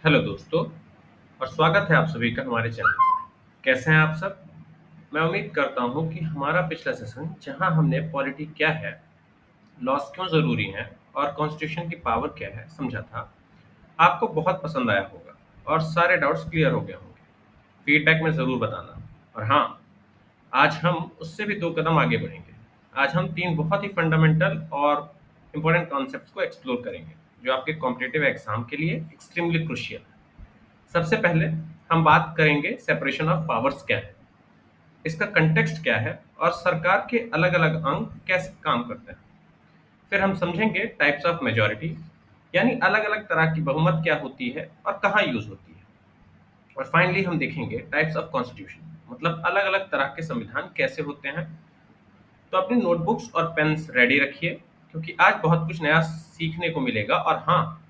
Hello दोस्तों और स्वागत है आप सभी का हमारे चैनल पर। कैसे हैं आप सब? मैं उम्मीद करता हूं कि हमारा पिछला सेशन जहां हमने पॉलिटी क्या है, लॉस क्यों ज़रूरी हैं और कॉन्स्टिट्यूशन की पावर क्या है समझा था, आपको बहुत पसंद आया होगा और सारे डाउट्स क्लियर हो गए होंगे। फीडबैक में ज़रूर बताना। और हाँ, आज हम उससे भी 2 कदम आगे बढ़ेंगे। आज हम 3 बहुत ही फंडामेंटल और इम्पोर्टेंट कॉन्सेप्ट्स को एक्सप्लोर करेंगे, जो आपके कॉम्पिटिटिव एग्ज़ाम के लिए एक्सट्रीमली क्रूशियल है। सबसे पहले हम बात करेंगे सेपरेशन ऑफ पावर्स क्या है, इसका कंटेक्स्ट क्या है और सरकार के अलग-अलग अंग कैसे काम करते हैं। फिर हम समझेंगे टाइप्स ऑफ मेजॉरिटी, यानी अलग-अलग तरह की बहुमत क्या होती है और कहाँ यूज होती है। और फाइनली हम देखेंगे टाइप्स ऑफ कॉन्स्टिट्यूशन, मतलब अलग-अलग तरह के संविधान कैसे होते हैं। तो अपनी नोटबुक्स और पेन्स रेडी रखिए, क्योंकि आज बहुत कुछ नया सीखने को मिलेगा और हाँ,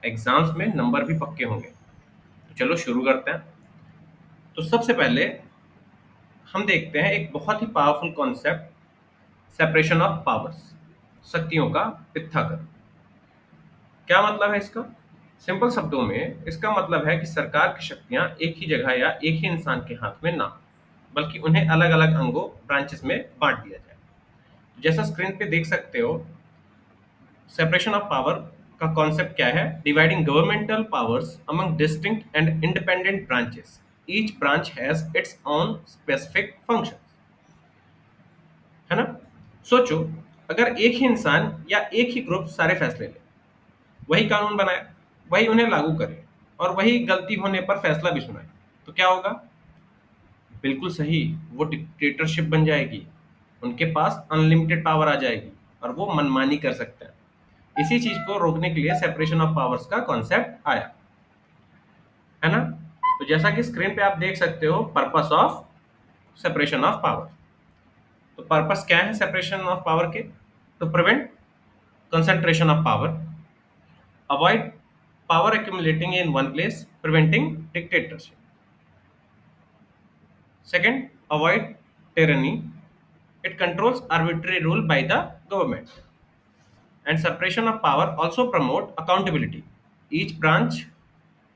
एग्जाम्स में नंबर भी पक्के होंगे। तो चलो शुरू करते हैं। तो सबसे पहले हम देखते हैं एक बहुत ही powerful concept, separation of powers, शक्तियों का पृथक्करण। क्या मतलब है इसका? सिंपल शब्दों में इसका मतलब है कि सरकार की शक्तियां एक ही जगह या एक ही इंसान के हाथ में ना, बल्कि उन्हें अलग अलग अंगों ब्रांचेस में बांट दिया जाए। जैसा स्क्रीन पे देख सकते हो, सेपरेशन ऑफ पावर का कॉन्सेप्ट क्या है? Dividing governmental powers among distinct and independent branches. Each branch has its own specific function. है ना? सोचो, अगर एक ही इंसान या एक ही ग्रुप सारे फैसले ले, वही कानून बनाए, वही उन्हें लागू करे और वही गलती होने पर फैसला भी सुनाए, तो क्या होगा? बिल्कुल सही, वो डिक्टेटरशिप बन जाएगी। उनके पास अनलिमिटेड पावर आ जाएगी और वो मनमानी कर सकते हैं। इसी चीज को रोकने के लिए सेपरेशन ऑफ पावर्स का कॉन्सेप्ट आया। है ना? तो जैसा कि स्क्रीन पे आप देख सकते हो, purpose of separation of power. तो पर्पस क्या है सेपरेशन ऑफ पावर के? तो prevent concentration of power, avoid power accumulating in one place, preventing dictatorship. Second, avoid tyranny. It controls arbitrary rule by the government. And separation of power also promote accountability. Each branch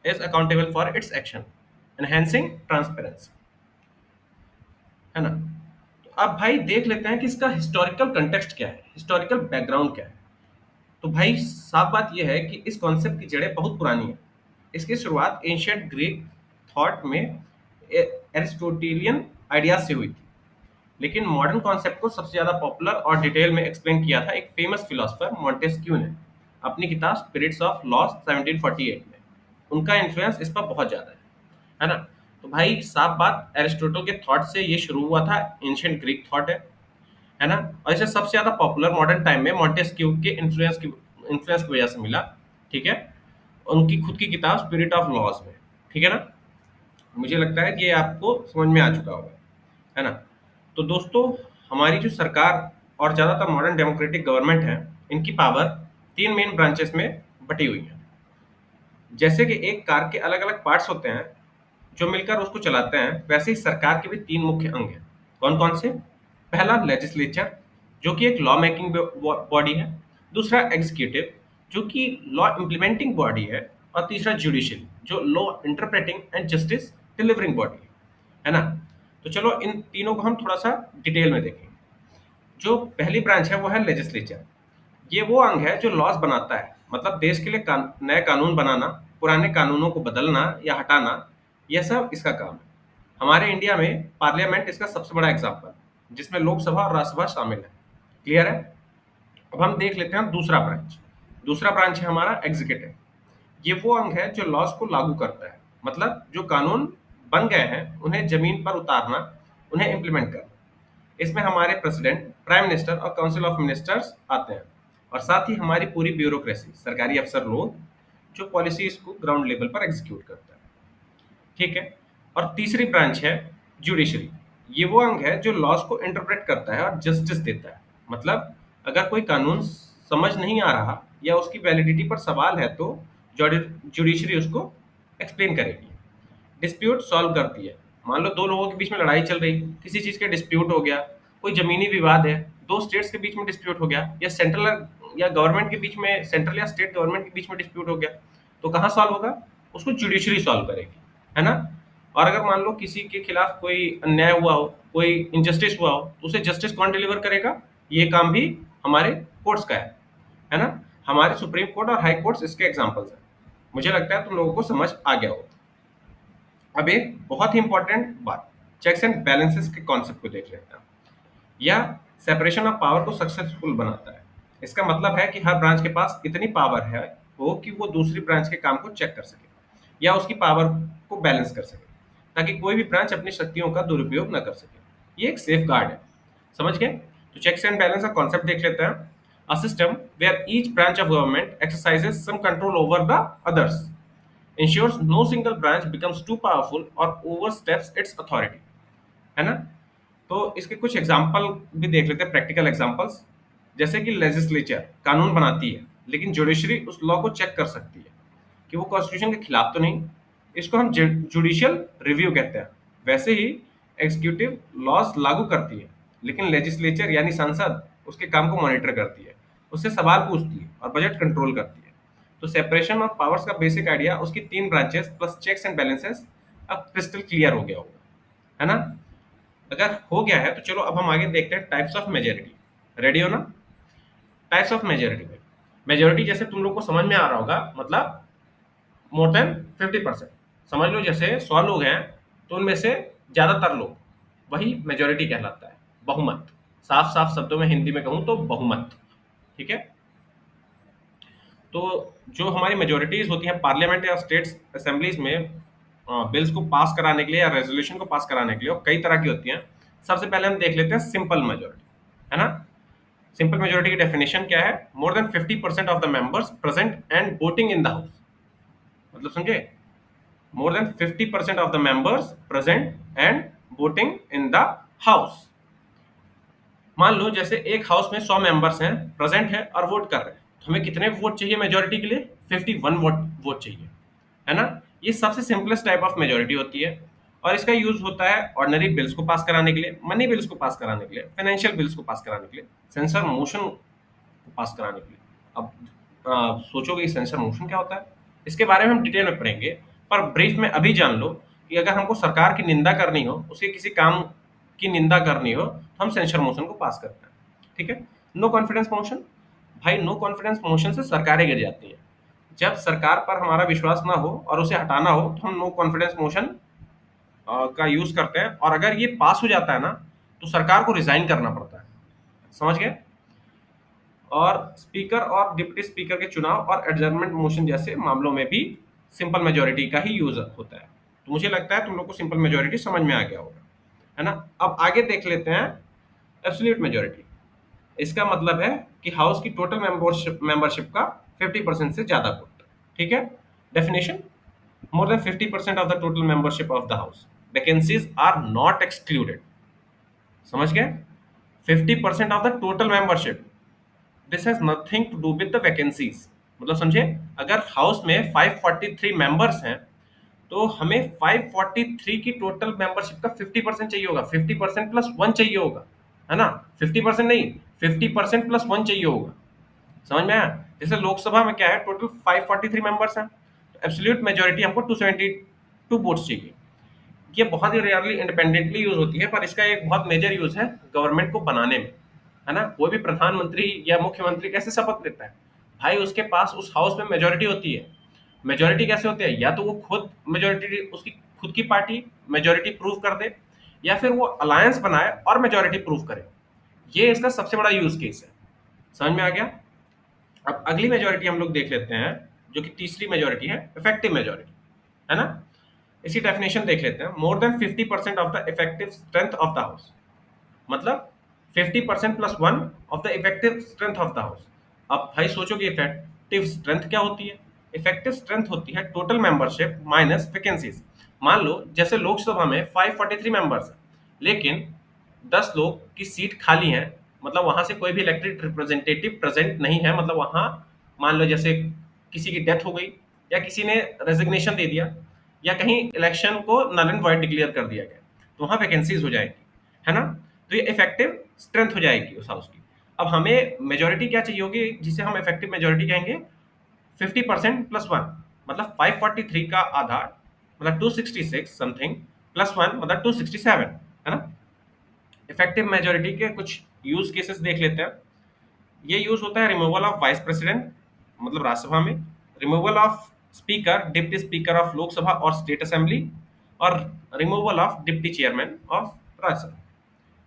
is accountable for its action, enhancing transparency. है ना? तो अब भाई देख लेते हैं कि इसका हिस्टोरिकल कंटेक्स्ट क्या है, हिस्टोरिकल बैकग्राउंड क्या है। तो भाई साफ बात यह है कि इस कॉन्सेप्ट की जड़ें बहुत पुरानी है। इसकी शुरुआत एंशियंट ग्रीक थॉट में एरिस्टोटेलियन आइडियाज से हुई थी। लेकिन मॉडर्न कॉन्सेप्ट को सबसे ज्यादा पॉपुलर और डिटेल में एक्सप्लेन किया था एक फेमस फिलोसोफर मॉन्टेस्क्यू ने अपनी किताब स्पिरिट्स ऑफ लॉस 1748 में। उनका इन्फ्लुएंस इस पर बहुत ज्यादा है ना? तो भाई साफ बात, एरिस्टोटल के थॉट से ये शुरू हुआ था, एंशियंट ग्रीक थॉट है ना? और इसे सबसे ज्यादा पॉपुलर मॉडर्न टाइम में मॉन्टेस्क्यू के इन्फ्लुएंस की वजह से मिला। ठीक है? उनकी खुद की किताब स्पिरिट ऑफ लॉस में। ठीक है ना? मुझे लगता है कि ये आपको समझ में आ चुका होगा। है ना? तो दोस्तों, हमारी जो सरकार और ज़्यादातर मॉडर्न डेमोक्रेटिक गवर्नमेंट है, इनकी पावर 3 मेन ब्रांचेस में बटी हुई है। जैसे कि एक कार के अलग-अलग पार्ट्स होते हैं, जो मिलकर उसको चलाते हैं, वैसे ही सरकार के भी 3 मुख्य अंग हैं। कौन-कौन से? पहला लेजिस्लेचर, जो कि एक लॉ मेकिंग बॉडी है। दूसरा एग्जीक्यूटिव, जो कि लॉ इम्प्लीमेंटिंग बॉडी है। और तीसरा जुडिशियल, जो law interpreting and justice delivering body है ना? तो चलो इन तीनों को हम थोड़ा-सा डिटेल में देखेंगे। जो पहली ब्रांच है वो है लेजिस्लेचर। ये वो अंग है जो लॉज बनाता है, मतलब देश के लिए नए कानून बनाना, पुराने कानूनों को बदलना या हटाना, यह सब इसका काम है। हमारे इंडिया में पार्लियामेंट इसका सबसे बड़ा एग्जाम्पल, जिसमें लोकसभा और राज्यसभा शामिल है। क्लियर है? अब हम देख लेते हैं दूसरा ब्रांच। दूसरा ब्रांच है हमारा एग्जीक्यूटिव। ये वो अंग है जो लॉज को लागू करता है, मतलब जो कानून बन गए हैं उन्हें जमीन पर उतारना, उन्हें इम्प्लीमेंट करना। इसमें हमारे प्रेसिडेंट, प्राइम मिनिस्टर और काउंसिल ऑफ मिनिस्टर्स आते हैं। और साथ ही हमारी पूरी ब्यूरोक्रेसी, सरकारी अफसर लोग, जो पॉलिसीज को ग्राउंड लेवल पर एग्जीक्यूट करता है। ठीक है? और तीसरी ब्रांच है जुडिशरी। ये वो अंग है जो लॉज को इंटरप्रेट करता है और जस्टिस देता है। मतलब अगर कोई कानून समझ नहीं आ रहा या उसकी वैलिडिटी पर सवाल है, तो जुडिशरी उसको एक्सप्लेन करेगी। डिस्प्यूट सॉल्व करती है। मान लो 2 लोगों के बीच में लड़ाई चल रही, किसी चीज़ का डिस्प्यूट हो गया, कोई ज़मीनी विवाद है, 2 स्टेट्स के बीच में डिस्प्यूट हो गया, या सेंट्रल या गवर्नमेंट के बीच में, सेंट्रल या स्टेट गवर्नमेंट के बीच में डिस्प्यूट हो गया, तो कहाँ सॉल्व होगा? उसको जुडिशरी सॉल्व करेगी, है ना। और अगर मान लो किसी के खिलाफ कोई अन्याय हुआ हो, कोई इनजस्टिस हुआ हो, तो उसे जस्टिस कौन डिलीवर करेगा? ये काम भी हमारे कोर्ट्स का है ना। हमारे सुप्रीम कोर्ट और हाई कोर्ट्स इसके एग्जांपल्स हैं। मुझे लगता है तुम लोगों को समझ आ गया हो। अब एक बहुत ही इंपॉर्टेंट बात, चेक्स एंड बैलेंसेस के कॉन्सेप्ट को देख लेते हैं। यह सेपरेशन ऑफ पावर को सक्सेसफुल बनाता है। इसका मतलब है कि हर ब्रांच के पास इतनी पावर है हो कि वो दूसरी ब्रांच के काम को चेक कर सके या उसकी पावर को बैलेंस कर सके, ताकि कोई भी ब्रांच अपनी शक्तियों का दुरुपयोग न कर सके। ये एक सेफ गार्ड है। समझ गए? तो चेक्स एंड बैलेंस का कॉन्सेप्ट देख लेते हैं। A system where each branch of government exercises some control over the others ensures no single branch becomes too powerful or oversteps its authority, है ना। तो इसके कुछ एग्जाम्पल भी देख लेते हैं, प्रैक्टिकल एग्जाम्पल्स। जैसे कि लेजिस्लेचर कानून बनाती है, लेकिन जुडिशरी उस लॉ को चेक कर सकती है कि वो कॉन्स्टिट्यूशन के खिलाफ तो नहीं। इसको हम जुडिशियल रिव्यू कहते हैं। वैसे ही एग्जीक्यूटिव लॉज लागू करती है, लेकिन लेजिस्लेचर यानी संसद उसके काम को मॉनिटर करती है, उससे सवाल पूछती है और बजट कंट्रोल करती है। तो सेपरेशन ऑफ पावर्स का बेसिक आइडिया, उसकी तीन branches plus checks and balances, अब क्रिस्टल क्लियर हो गया होगा, है ना। अगर हो गया है तो चलो अब हम आगे देखते हैं टाइप्स ऑफ मेजोरिटी। रेडी हो ना? टाइप्स ऑफ मेजोरिटी में मेजोरिटी जैसे तुम लोग को समझ में आ रहा होगा, मतलब मोर देन 50%। समझ लो जैसे 100 लोग हैं तो उनमें से ज्यादातर लोग, वही मेजोरिटी कहलाता है। बहुमत, साफ साफ शब्दों में हिंदी में कहूं तो बहुमत। ठीक है। तो जो हमारी मेजोरिटीज होती हैं पार्लियामेंट या स्टेट्स असेंबलीज में, बिल्स को पास कराने के लिए या रेजोल्यूशन को पास कराने के लिए, और कई तरह की होती हैं। सबसे पहले हम देख लेते हैं सिंपल मेजोरिटी, है ना। सिंपल मेजोरिटी की डेफिनेशन क्या है? मोर than 50% of the members present and voting in the house. मतलब समझे? मोर than 50% of the members present and voting in the house. मान लो जैसे एक हाउस में 100 मेंबर्स हैं, प्रेजेंट है और वोट कर रहे हैं, तो हमें कितने वोट चाहिए मेजोरिटी के लिए? 51 वोट वोट चाहिए, है ना। ये सबसे सिंपलेस्ट टाइप ऑफ मेजोरिटी होती है, और इसका यूज होता है ऑर्डिनरी बिल्स को पास कराने के लिए, मनी बिल्स को पास कराने के लिए, फाइनेंशियल बिल्स को पास कराने के लिए, सेंसर मोशन को पास कराने के लिए। अब सोचोगे सेंसर मोशन क्या होता है? इसके बारे में हम डिटेल में पढ़ेंगे, पर ब्रीफ में अभी जान लो कि अगर हमको सरकार की निंदा करनी हो, उसके किसी काम की निंदा करनी हो, तो हम सेंसर मोशन को पास करते हैं। ठीक है। नो कॉन्फिडेंस मोशन, भाई नो कॉन्फिडेंस मोशन से सरकारें गिर जाती हैं। जब सरकार पर हमारा विश्वास ना हो और उसे हटाना हो, तो हम नो कॉन्फिडेंस मोशन का यूज करते हैं, और अगर ये पास हो जाता है ना, तो सरकार को रिजाइन करना पड़ता है। समझ गए? और स्पीकर और डिप्टी स्पीकर के चुनाव और एडजर्नमेंट मोशन जैसे मामलों में भी सिंपल मेजोरिटी का ही यूज होता है। तो मुझे लगता है तुम लोग को सिंपल मेजोरिटी समझ में आ गया होगा, है ना। अब आगे देख लेते हैं एब्सोल्यूट मेजोरिटी। इसका मतलब है कि हाउस की टोटल मेंबरशिप का 50% से ज्यादा वोट। ठीक है। Definition, more than 50% of the total membership of the house, vacancies are not excluded. समझ गए? 50% of the total membership, this has nothing to do with the vacancies. मतलब समझे? अगर हाउस में 543 मेंबर्स हैं, तो हमें 543 की टोटल मेंबरशिप का 50% चाहिए होगा, 50% प्लस वन चाहिए होगा, है ना। 50% नहीं, 50% प्लस वन चाहिए होगा। समझ में आया? जैसे लोकसभा में क्या है, टोटल 543 मेंबर्स हैं, तो एब्सोल्यूट मेजोरिटी हमको 272 वोट्स चाहिए। ये बहुत ही रेयरली इंडिपेंडेंटली यूज होती है, पर इसका एक बहुत मेजर यूज है गवर्नमेंट को बनाने में, है ना। कोई भी प्रधानमंत्री या मुख्यमंत्री कैसे शपथ लेता है? भाई उसके पास उस हाउस में मेजोरिटी होती है। मेजोरिटी कैसे होती है? या तो वो खुद मेजोरिटी, उसकी खुद की पार्टी मेजोरिटी प्रूव कर दे, या फिर वो अलायंस बनाए और मेजोरिटी प्रूव करे। ये इसका सबसे बड़ा यूज केस है। समझ में आ गया? अब अगली मेजोरिटी हम लोग देख लेते हैं, जो कि तीसरी मेजोरिटी है, इफेक्टिव मेजोरिटी, है ना। इसी डेफिनेशन देख लेते हैं। मोर than 50% of the effective strength of the house, मतलब 50% plus one of the effective strength of the house. अब भाई सोचो कि इफेक्टिव स्ट्रेंथ क्या होती है? इफेक्टिव स्ट्रेंथ होती है टोटल मेंबरशिप माइनस वैकेंसीज। मान लो जैसे लोकसभा में 543 मेंबर्स हैं, लेकिन 10 लोग की सीट खाली है, मतलब वहां से कोई भी इलेक्टेड रिप्रेजेंटेटिव प्रेजेंट नहीं है। मतलब वहां मान लो जैसे किसी की डेथ हो गई, या किसी ने रेजिग्नेशन दे दिया, या कहीं इलेक्शन को नल एंड वॉइड डिक्लेयर कर दिया गया, तो वहां वैकेंसीज हो जाएगी, है ना। तो ये इफेक्टिव स्ट्रेंथ हो जाएगी उस हाउस की। अब हमें मेजोरिटी क्या चाहिए होगी, जिसे हम इफेक्टिव मेजोरिटी कहेंगे? 50% प्लस वन। मतलब 543 का आधा मतलब 266 समथिंग प्लस वन मतलब 267, है ना। इफेक्टिव मेजोरिटी के कुछ यूज केसेस देख लेते हैं। ये यूज होता है रिमूवल ऑफ वाइस प्रेसिडेंट मतलब राज्यसभा में, removal of speaker deputy speaker of Lok Sabha और स्टेट असेंबली, और removal of deputy chairman of Rajya Sabha.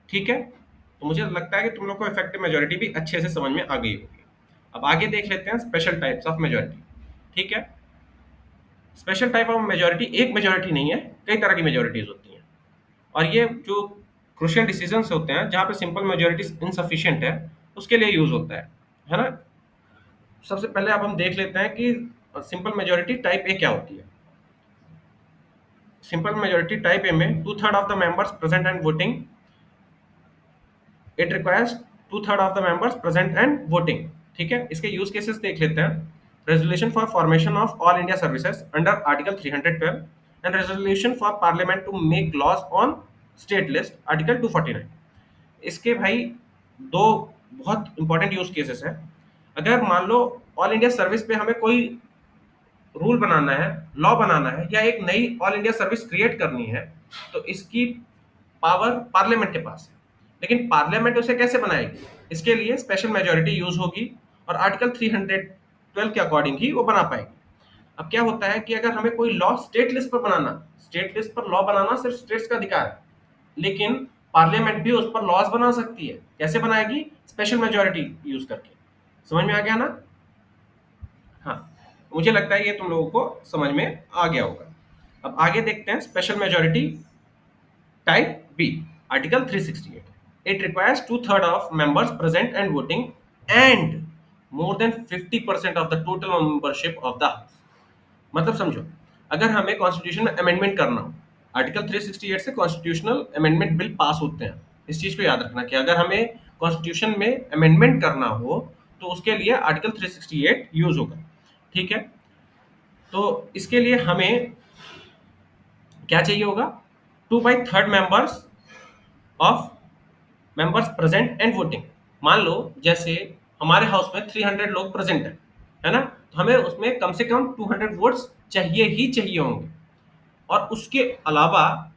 ठीक है, तो मुझे लगता है कि तुम लोग को इफेक्टिव मेजोरिटी भी अच्छे से समझ में आ गई होगी। अब आगे देख लेते हैं स्पेशल टाइप्स ऑफ मेजोरिटी। ठीक है, स्पेशल टाइप ऑफ मेजोरिटी एक मेजोरिटी नहीं है, कई तरह की मेजोरिटीज होती हैं। और ये जो क्रुशियल डिसीजंस होते हैं जहाँ पे सिंपल मेजोरिटी इनसफिशिएंट है, उसके लिए यूज होता है ना। सबसे पहले अब हम देख लेते हैं कि सिंपल मेजोरिटी टाइप ए क्या होती है। सिंपल मेजोरिटी टाइप ए में two third of the members present and voting, it requires two third of the members present and voting. ठीक है, इसके यूज केसेस देख लेते हैं। Resolution for formation of all India services under article 312 and resolution for parliament to make laws on state list article 249। इसके भाई दो बहुत इंपॉर्टेंट यूज केसेस हैं। अगर मान लो ऑल इंडिया सर्विस पे हमें कोई रूल बनाना है, लॉ बनाना है, या एक नई ऑल इंडिया सर्विस क्रिएट करनी है, तो इसकी पावर पार्लियामेंट के पास है। लेकिन पार्लियामेंट उसे कैसे बनाएगी, इसके लिए स्पेशल मेजोरिटी यूज होगी और आर्टिकल 312 के अकॉर्डिंग ही वो बना पाएगी। अब क्या होता है कि अगर हमें कोई लॉ स्टेट लिस्ट पर बनाना, स्टेट लिस्ट पर लॉ बनाना सिर्फ स्टेट्स का अधिकार है, लेकिन पार्लियामेंट भी उस पर लॉज बना सकती है। कैसे बनाएगी, स्पेशल मेजोरिटी यूज करके। समझ में आ गया ना। हाँ, मुझे लगता है ये तुम लोगों को समझ में आ गया होगा। अब आगे देखते हैं special majority type B, article 368। It requires two third of members present and voting and more than 50% of the total membership of the house. मतलब समझो, अगर हमें कॉन्स्टिट्यूशन में अमेंडमेंट करना हो, आर्टिकल 368 से कॉन्स्टिट्यूशनल अमेंडमेंट बिल पास होते हैं। इस चीज को याद रखना कि अगर हमें कॉन्स्टिट्यूशन में अमेंडमेंट करना हो तो उसके लिए आर्टिकल 368 यूज होगा। ठीक है, तो इसके लिए हमें क्या चाहिए होगा, 2/3 of members present and voting. मान लो जैसे हमारे हाउस में 300 लोग प्रेजेंट है ना, तो हमें उसमें कम से कम 200 वोट्स चाहिए ही चाहिए होंगे। और उसके अलावा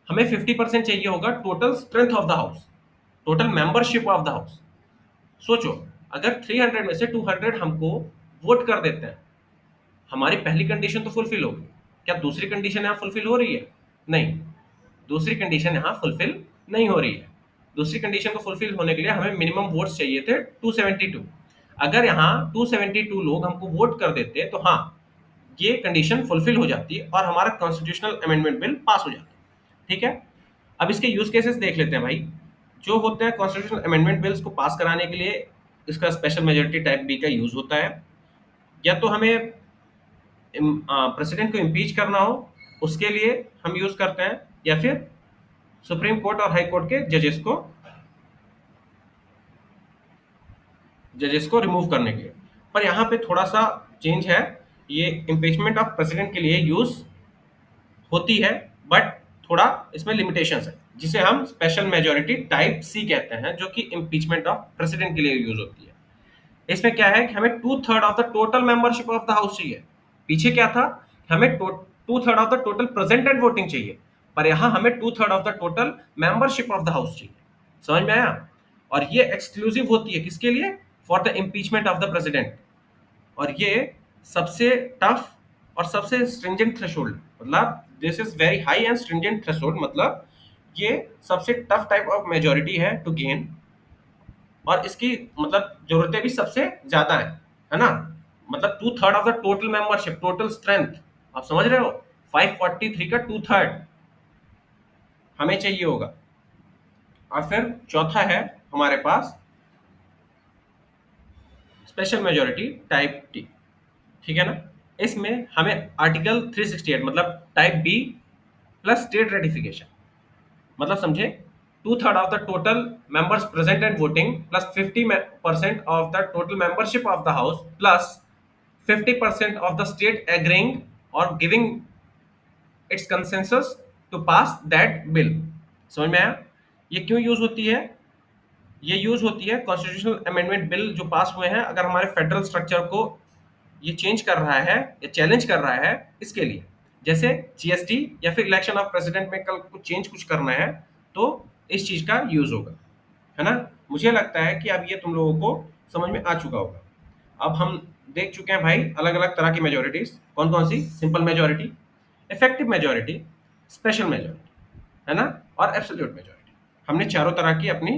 हमें 50% चाहिए होगा total strength of the house, total membership of the house. सोचो, अगर 300 में से 200 हमको वोट कर देते हैं, हमारी पहली कंडीशन तो फुलफिल होगी। क्या दूसरी कंडीशन यहाँ फुलफिल हो रही है? नहीं, दूसरी कंडीशन यहाँ फुलफिल नहीं हो रही है। दूसरी कंडीशन को फुलफिल होने के लिए हमें मिनिमम वोट्स चाहिए थे 272। अगर यहाँ 272 लोग हमको वोट कर देते तो हाँ, ये कंडीशन फुलफिल हो जाती है और हमारा कॉन्स्टिट्यूशनल अमेंडमेंट बिल पास हो जाता है। ठीक है, अब इसके यूज केसेस देख लेते हैं भाई। जो होते हैं कॉन्स्टिट्यूशनल अमेंडमेंट बिल्स को पास कराने के लिए इसका स्पेशल मेजोरिटी टाइप बी का यूज होता है। या तो हमें प्रेसिडेंट को इम्पीच करना हो, उसके लिए हम यूज करते हैं, या फिर सुप्रीम कोर्ट और हाई कोर्ट के जजेस को रिमूव करने के लिए। पर यहाँ पे थोड़ा सा चेंज है, ये इम्पीचमेंट ऑफ प्रेसिडेंट के लिए यूज होती है, बट थोड़ा इसमें लिमिटेशंस है, जिसे हम स्पेशल मेजोरिटी टाइप सी कहते हैं, जो कि इम्पीचमेंट ऑफ प्रेसिडेंट के लिए यूज होती है। इसमें क्या है कि हमें two third of the total membership of the house चाहिए। पीछे क्या था, हमें two third of the total present and voting चाहिए, पर यहाँ हमें two third of the total membership of the house चाहिए। समझ में आया। और ये एक्सक्लूसिव होती है किसके लिए, for the impeachment of the president. और ये सबसे टफ और सबसे स्ट्रिंजेंट थ्रेशोल्ड, मतलब this is very high and stringent threshold, मतलब ये सबसे टफ टाइप ऑफ मेजोरिटी है टू गेन। और इसकी मतलब जरूरतें भी सबसे ज्यादा है ना। मतलब two third of the total membership, total strength, आप समझ रहे हो, 543 का टू थर्ड हमें चाहिए होगा। और फिर चौथा है हमारे पास स्पेशल मेजोरिटी टाइप टी। ठीक है ना, इसमें हमें आर्टिकल 368 मतलब type B plus state ratification, मतलब समझे, two third of the total members present and voting plus 50% of the total membership of the house plus 50% of the state agreeing और giving its consensus to pass that bill. समझ में आया। ये क्यों use होती है, ये यूज होती है कॉन्स्टिट्यूशनल अमेंडमेंट बिल जो पास हुए हैं, अगर हमारे फेडरल स्ट्रक्चर को ये चेंज कर रहा है या चैलेंज कर रहा है इसके लिए। जैसे जीएसटी या फिर इलेक्शन ऑफ प्रेसिडेंट में कल कुछ चेंज कुछ करना है तो इस चीज का यूज होगा, है ना। मुझे लगता है कि अब ये तुम लोगों को समझ में आ चुका होगा। अब हम देख चुके हैं भाई अलग अलग तरह की मेजोरिटीज कौन कौन सी, simple majority, effective majority, special majority, है ना, और एब्सोल्यूट मेजोरिटी। हमने चारों तरह की अपनी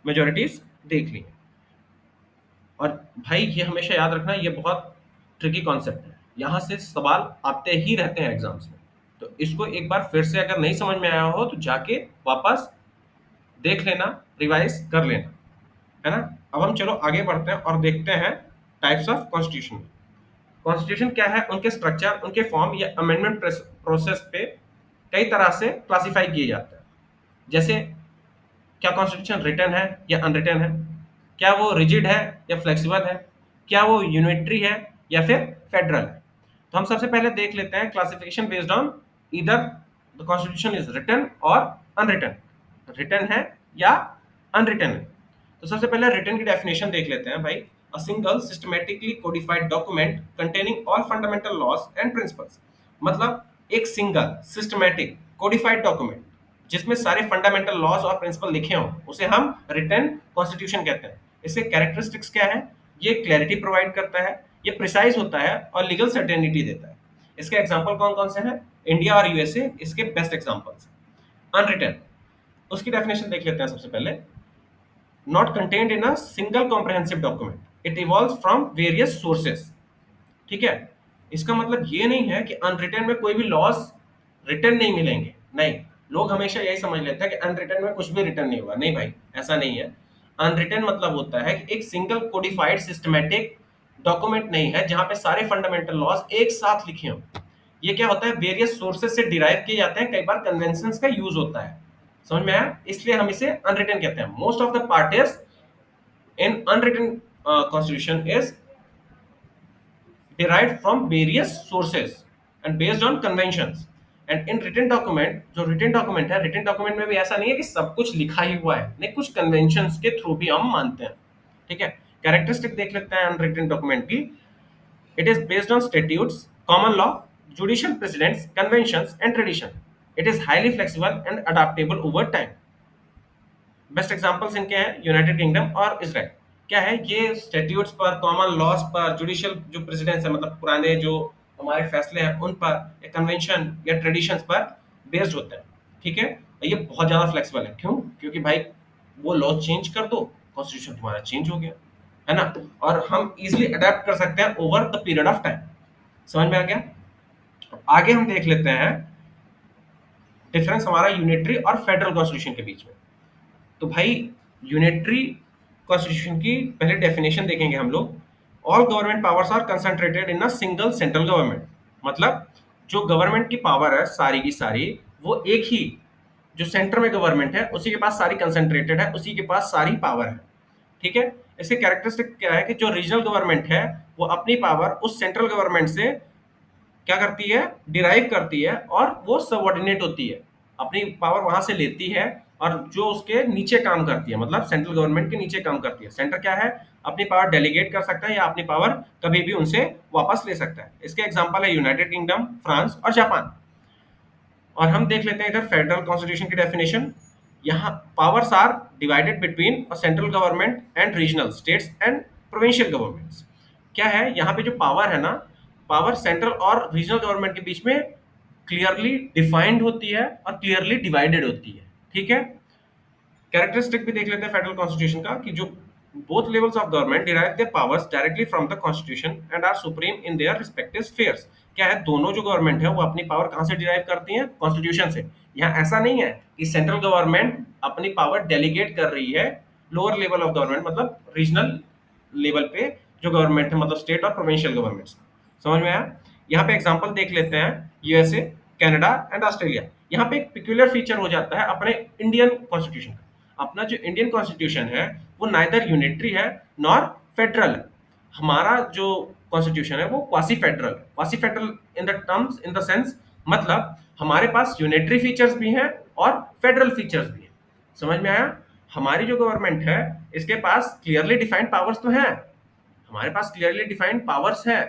मेजोरिटीज देख ली हैं। और भाई ये हमेशा याद रखना, ये बहुत ट्रिकी कॉन्सेप्ट है, यहाँ से सवाल आते ही रहते हैं एग्जाम्स में। तो इसको एक बार फिर से अगर नहीं समझ में आया हो तो जाके वापस देख लेना, रिवाइज कर लेना, है ना। अब हम चलो आगे बढ़ते हैं और देखते हैं टाइप्स ऑफ कॉन्स्टिट्यूशन। कॉन्स्टिट्यूशन क्या है, उनके स्ट्रक्चर, उनके फॉर्म या अमेंडमेंट प्रोसेस पे कई तरह से क्लासिफाई किए जाते हैं। जैसे क्या कॉन्स्टिट्यूशन रिटन है या अनरिटन है, क्या वो रिजिड है या फ्लेक्सिबल है, क्या वो यूनिटरी है या फिर फेडरल है। तो हम सबसे पहले देख लेते हैं classification based on either the constitution is written और अनरिटन, रिटन है या अनरिटन है। तो सबसे पहले रिटन की डेफिनेशन देख लेते हैं भाई। A single systematically codified document containing all fundamental laws and principles. मतलब एक सिंगल सिस्टमैटिक कोडिफाइड डॉक्यूमेंट जिसमें सारे फंडामेंटल लॉज और प्रिंसिपल लिखे हों उसे हम रिटन कॉन्स्टिट्यूशन कहते हैं। इसके कैरेक्टरिस्टिक्स क्या है, ये क्लैरिटी प्रोवाइड करता है, ये प्रिसाइज होता है और लीगल सर्टेनिटी देता है। इसके एग्जांपल कौन कौन से हैं, इंडिया और यूएसए इसके बेस्ट एग्जांपल्स। अनरिटन, उसकी डेफिनेशन देख लेते हैं सबसे पहले। Not contained in a single comprehensive document, it evolves from various sources. ठीक है, इसका मतलब ये नहीं है कि अनरिटन में कोई भी लॉस रिटर्न नहीं मिलेंगे, नहीं। लोग हमेशा यही समझ लेते हैं कि अनरिटन में कुछ भी रिटर्न नहीं होगा, नहीं भाई, ऐसा नहीं है। अनरिटन मतलब होता है कि एक सिंगल कोडिफाइड सिस्टमैटिक डॉक्यूमेंट नहीं है जहां पे सारे फंडामेंटल लॉज एक साथ लिखे हों। ये क्या होता है, वेरियस सोर्सेज से डिराइव किए जाते हैं, कई बार कन्वेंशंस का यूज होता है। समझ में आया, इसलिए हम इसे अनरिटन कहते हैं। Most of the parties in unwritten constitution is derived from various sources and based on conventions। and in written document, जो written document है, written document में भी ऐसा नहीं है कि सब कुछ लिखा ही हुआ है, नहीं, कुछ conventions के थ्रू भी हम मानते हैं। ठीक है, कैरेक्टरिस्टिक देख लेते हैं अनरिटन डॉक्यूमेंट की। It is based on statutes, common law, judicial precedents, conventions and tradition. It is highly flexible and adaptable over time. Best examples इनके हैं यूनाइटेड किंगडम और इजराइल। क्या है, ये स्टैट्यूट्स पर, कॉमन लॉज पर, जुडिशियल जो प्रेसिडेंस है मतलब पुराने जो हमारे फैसले हैं उन पर, या कन्वेंशन या ट्रेडिशंस पर बेस्ड होता है। ठीक है, ये बहुत ज्यादा फ्लेक्सिबल है। क्यों, क्योंकि भाई वो लॉ चेंज कर दो, कॉन्स्टिट्यूशन तुम्हारा चेंज हो गया, है ना। और हम इजिली अडेप्ट कर सकते हैं over the period of time. समझ में आ गया। आगे हम देख लेते हैं डिफरेंस हमारा यूनिटरी और फेडरल कॉन्स्टिट्यूशन के बीच में। तो भाई यूनिटरी कॉन्स्टिट्यूशन की पहले डेफिनेशन देखेंगे हम लोग। All government powers are concentrated in a single central government. मतलब जो गवर्नमेंट की पावर है सारी की सारी, वो एक ही जो सेंटर में गवर्नमेंट है उसी के पास सारी कंसंट्रेटेड है, उसी के पास सारी पावर है। ठीक है, इसके कैरेक्टरिस्टिक क्या है कि जो रीजनल गवर्नमेंट है वो अपनी पावर उस सेंट्रल गवर्नमेंट से क्या करती है, डिराइव करती है, और वो सबऑर्डिनेट होती है, अपनी पावर वहां से लेती है और जो उसके नीचे काम करती है, मतलब सेंट्रल गवर्नमेंट के नीचे काम करती है। सेंटर क्या है, अपनी पावर डेलीगेट कर सकता है या अपनी पावर कभी भी उनसे वापस ले सकता है। इसके एग्जांपल है यूनाइटेड किंगडम, फ्रांस और जापान। और हम देख लेते हैं इधर फेडरल कॉन्स्टिट्यूशन की डेफिनेशन। यहाँ powers are divided between central government and regional states and provincial governments. क्या है, यहाँ पे जो पावर है ना, पावर सेंट्रल और रीजनल गवर्नमेंट के बीच में क्लियरली डिफाइंड होती है और क्लियरली डिवाइडेड होती है। ठीक है, कैरेक्टरिस्टिक भी देख लेते हैं फेडरल कॉन्स्टिट्यूशन का कि जो both levels of government derive their powers directly from the constitution and are supreme in their respective spheres. क्या है, दोनों जो गवर्नमेंट है वो अपनी पावर कहां से डिराइव करती हैं, कॉन्स्टिट्यूशन से। यहाँ ऐसा नहीं है कि सेंट्रल गवर्नमेंट अपनी पावर डेलीगेट कर रही है लोअर लेवल ऑफ गवर्नमेंट, मतलब रीजनल लेवल पे जो गवर्नमेंट है, मतलब स्टेट और प्रोविंशियल गवर्नमेंट्स। समझ में आया। यहाँ पे एग्जांपल देख लेते हैं यूएसए, कनाडा एंड ऑस्ट्रेलिया। यहाँ पे एक पिक्यूलियर फीचर हो जाता है अपने इंडियन कॉन्स्टिट्यूशन का। अपना जो इंडियन कॉन्स्टिट्यूशन है वो नाइदर यूनिटरी है नॉर फेडरल है। हमारा जो कॉन्स्टिट्यूशन है वो क्वासी फेडरल है। Quasi federal in the terms, in the sense, मतलब हमारे पास यूनिटरी फीचर्स भी हैं और फेडरल फीचर्स भी हैं। समझ में आया। हमारी जो गवर्नमेंट है इसके पास क्लियरली डिफाइंड पावर्स तो हैं, हमारे पास क्लियरली डिफाइंड पावर्स है,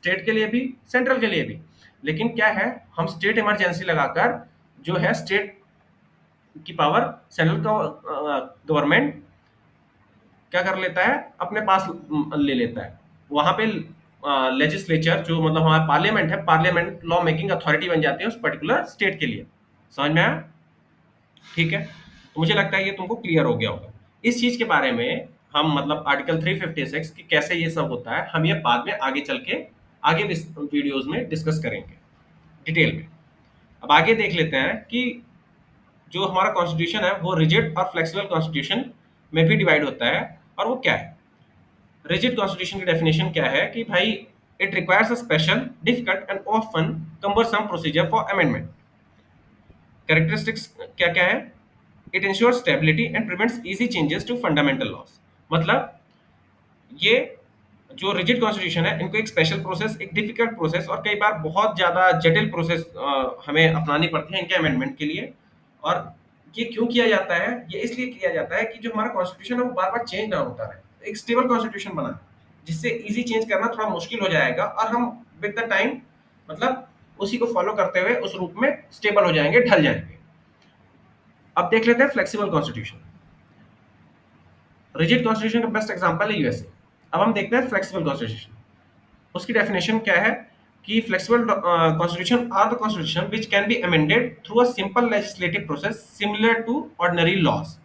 स्टेट के लिए भी, सेंट्रल के लिए भी। लेकिन क्या है, हम स्टेट इमरजेंसी लगाकर जो है स्टेट की पावर सेंट्रल गवर्नमेंट क्या कर लेता है, अपने पास ले लेता है। वहां पे लेजिस्लेचर जो मतलब हमारा पार्लियामेंट है, पार्लियामेंट लॉ मेकिंग अथॉरिटी बन जाती है उस पर्टिकुलर स्टेट के लिए। समझ में आया? ठीक है, तो मुझे लगता है ये तुमको क्लियर हो गया होगा। इस चीज के बारे में हम मतलब आर्टिकल 356 कि कैसे ये सब होता है, हम ये बाद में आगे चल के आगे वीडियोस में डिस्कस करेंगे डिटेल में। अब आगे देख लेते हैं कि जो हमारा कॉन्स्टिट्यूशन है वो रिजिड और फ्लेक्सिबल कॉन्स्टिट्यूशन में भी डिवाइड होता है। और वो क्या है? रिजिड कॉन्स्टिट्यूशन की डेफिनेशन क्या है कि भाई it requires a special difficult and often cumbersome procedure for amendment. Characteristics क्या क्या है? It ensure stability and prevents easy changes to fundamental laws. मतलब ये जो रिजिड कॉन्स्टिट्यूशन है इनको एक स्पेशल प्रोसेस, एक डिफिकल्ट प्रोसेस और कई बार बहुत ज्यादा जटिल प्रोसेस हमें अपनानी पड़ती है इनके अमेंडमेंट के लिए। और ये क्यों किया जाता है? ये इसलिए किया जाता है कि जो हमारा कॉन्स्टिट्यूशन है वो बार बार चेंज ना होता रहे, एक स्टेबल कॉन्स्टिट्यूशन बना जिससे इजी चेंज करना थोड़ा मुश्किल हो जाएगा और हम विद द टाइम मतलब उसी को फॉलो करते हुए उस रूप में स्टेबल हो जाएंगे, ढल जाएंगे। अब देख लेते हैं फ्लेक्सिबल कॉन्स्टिट्यूशन। रिजिड कॉन्स्टिट्यूशन का बेस्ट एग्जांपल है यूएसए। अब हम देखते हैं फ्लेक्सिबल कॉन्स्टिट्यूशन। उसकी डेफिनेशन क्या है कि flexible constitution are the constitution which can be amended through a simple legislative process similar to ordinary laws.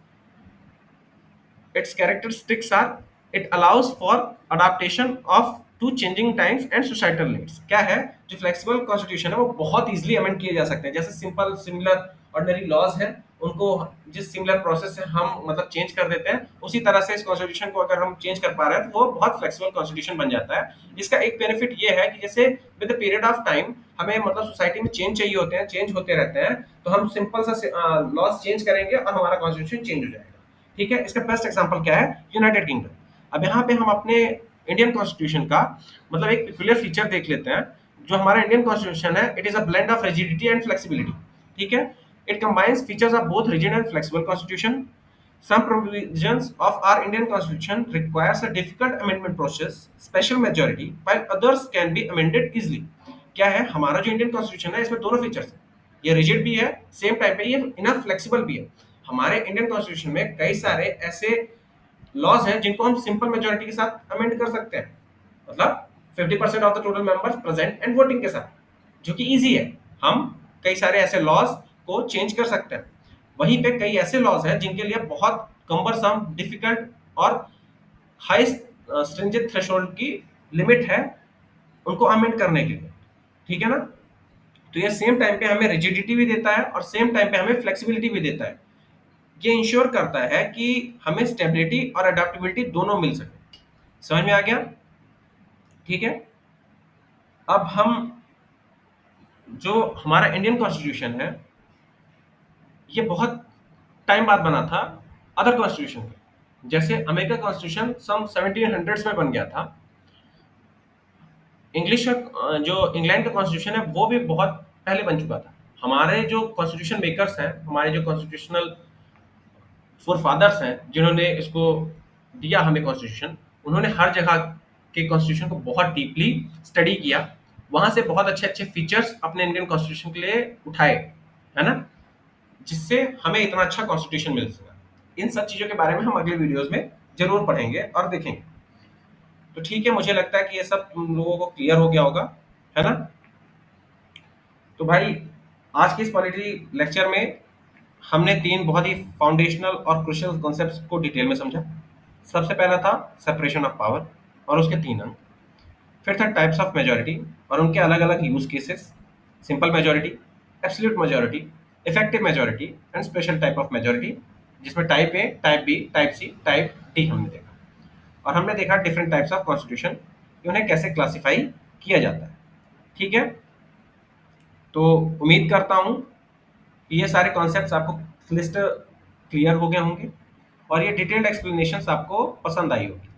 Its characteristics are it allows for adaptation of to changing times and societal needs। क्या है, जो flexible constitution है वो बहुत easily amend किए जा सकते हैं। जैसे सिंपल सिमिलर ऑर्डिनरी लॉज है, उनको जिस सिमिलर प्रोसेस से हम मतलब चेंज कर देते हैं उसी तरह से इस कॉन्स्टिट्यूशन को अगर हम चेंज कर पा रहे हैं तो वो बहुत फ्लेक्सिबल कॉन्स्टिट्यूशन बन जाता है। इसका एक बेनिफिट ये है कि जैसे with the period of time हमें मतलब सोसाइटी में चेंज चाहिए होते हैं, चेंज होते रहते हैं, तो हम सिंपल सा लॉज चेंज करेंगे और हमारा कॉन्स्टिट्यूशन चेंज हो जाएगा। ठीक है, इसका बेस्ट एग्जांपल क्या है? United kingdom. अब यहाँ पे हम अपने इंडियन कॉन्स्टिट्यूशन का मतलब एक पेक्यूलियर फीचर देख लेते हैं। जो हमारा इंडियन कॉन्स्टिट्यूशन है it is a blend of rigidity and flexibility. ठीक है, it combines features of both rigid and flexible constitution. Some provisions of our Indian Constitution requires a difficult amendment process, special majority, while others can be amended easily। क्या है, हमारा जो Indian constitution है इसमें दोनों features हैं। ये rigid भी है, सेम टाइम पे ये इनफ फ्लेक्सिबल भी है। हमारे इंडियन कॉन्स्टिट्यूशन में कई सारे ऐसे लॉज हैं जिनको हम सिंपल मेजोरिटी के साथ अमेंड कर सकते हैं, मतलब 50% of the total members present and voting के साथ, जो कि इजी है। हम कई सारे ऐसे लॉज को चेंज कर सकते हैं। वहीं पे कई ऐसे लॉज हैं जिनके लिए बहुत कम्बरसम, डिफिकल्ट और हाई स्ट्रिंजेंट थ्रेशोल्ड की लिमिट है उनको अमेंड करने के लिए। ठीक है ना? तो ये सेम टाइम पे हमें रिजिडिटी भी देता है और सेम टाइम पे हमें फ्लेक्सिबिलिटी भी देता है। ये इंश्योर करता है कि हमें स्टेबिलिटी और अडेप्टेबिलिटी दोनों मिल सके। समझ में आ गया? ठीक है, अब हम जो हमारा इंडियन कॉन्स्टिट्यूशन है ये बहुत टाइम बाद बना था अदर कॉन्स्टिट्यूशन के। जैसे अमेरिका कॉन्स्टिट्यूशन सम 1700s में बन गया था। इंग्लिश जो इंग्लैंड का कॉन्स्टिट्यूशन है वो भी बहुत पहले बन चुका था। हमारे जो कॉन्स्टिट्यूशन मेकर्स हैं, हमारे जो कॉन्स्टिट्यूशनल फोर फादर्स हैं जिन्होंने इसको दिया हमें कॉन्स्टिट्यूशन, उन्होंने हर जगह के कॉन्स्टिट्यूशन को बहुत डीपली स्टडी किया। वहां से बहुत अच्छे अच्छे फीचर्स अपने इंडियन कॉन्स्टिट्यूशन के लिए उठाए, है ना, जिससे हमें इतना अच्छा कॉन्स्टिट्यूशन मिल सका। इन सब चीजों के बारे में हम अगले वीडियोस में जरूर पढ़ेंगे और देखेंगे। तो ठीक है, मुझे लगता है कि ये सब तुम लोगों को क्लियर हो गया होगा, है ना? तो भाई आज के इस पॉलिटी लेक्चर में हमने तीन बहुत ही फाउंडेशनल और क्रुशियल कॉन्सेप्ट्स को डिटेल में समझा। सबसे पहला था सेपरेशन ऑफ पावर और उसके तीन अंग। फिर था टाइप्स ऑफ मेजॉरिटी और उनके अलग अलग use cases. Simple majority, absolute majority, effective majority and special type of majority, जिसमें type A, type B, type C, type D हमने देखा। और हमने देखा डिफरेंट टाइप्स ऑफ कॉन्स्टिट्यूशन कि उन्हें कैसे क्लासिफाई किया जाता है। ठीक है, तो उम्मीद करता हूँ कि ये सारे कॉन्सेप्ट्स आपको लिस्ट क्लियर हो गए होंगे और ये डिटेल्ड एक्सप्लेनेशन आपको पसंद आई होगी।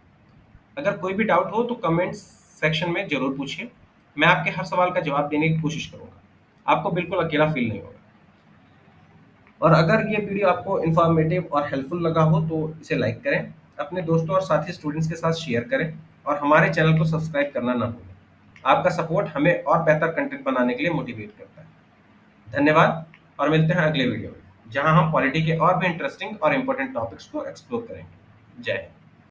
अगर कोई भी डाउट हो तो कमेंट सेक्शन में जरूर पूछिए। मैं आपके हर सवाल का जवाब देने की कोशिश करूंगा। आपको बिल्कुल अकेला फील नहीं होगा। और अगर ये वीडियो आपको इन्फॉर्मेटिव और हेल्पफुल लगा हो तो इसे लाइक करें, अपने दोस्तों और साथी स्टूडेंट्स के साथ शेयर करें और हमारे चैनल को सब्सक्राइब करना ना भूलें। आपका सपोर्ट हमें और बेहतर कंटेंट बनाने के लिए मोटिवेट करता है। धन्यवाद और मिलते हैं अगले वीडियो में, जहां हम पॉलिटी के और भी इंटरेस्टिंग और इम्पोर्टेंट टॉपिक्स को एक्सप्लोर करेंगे। जय हिंद।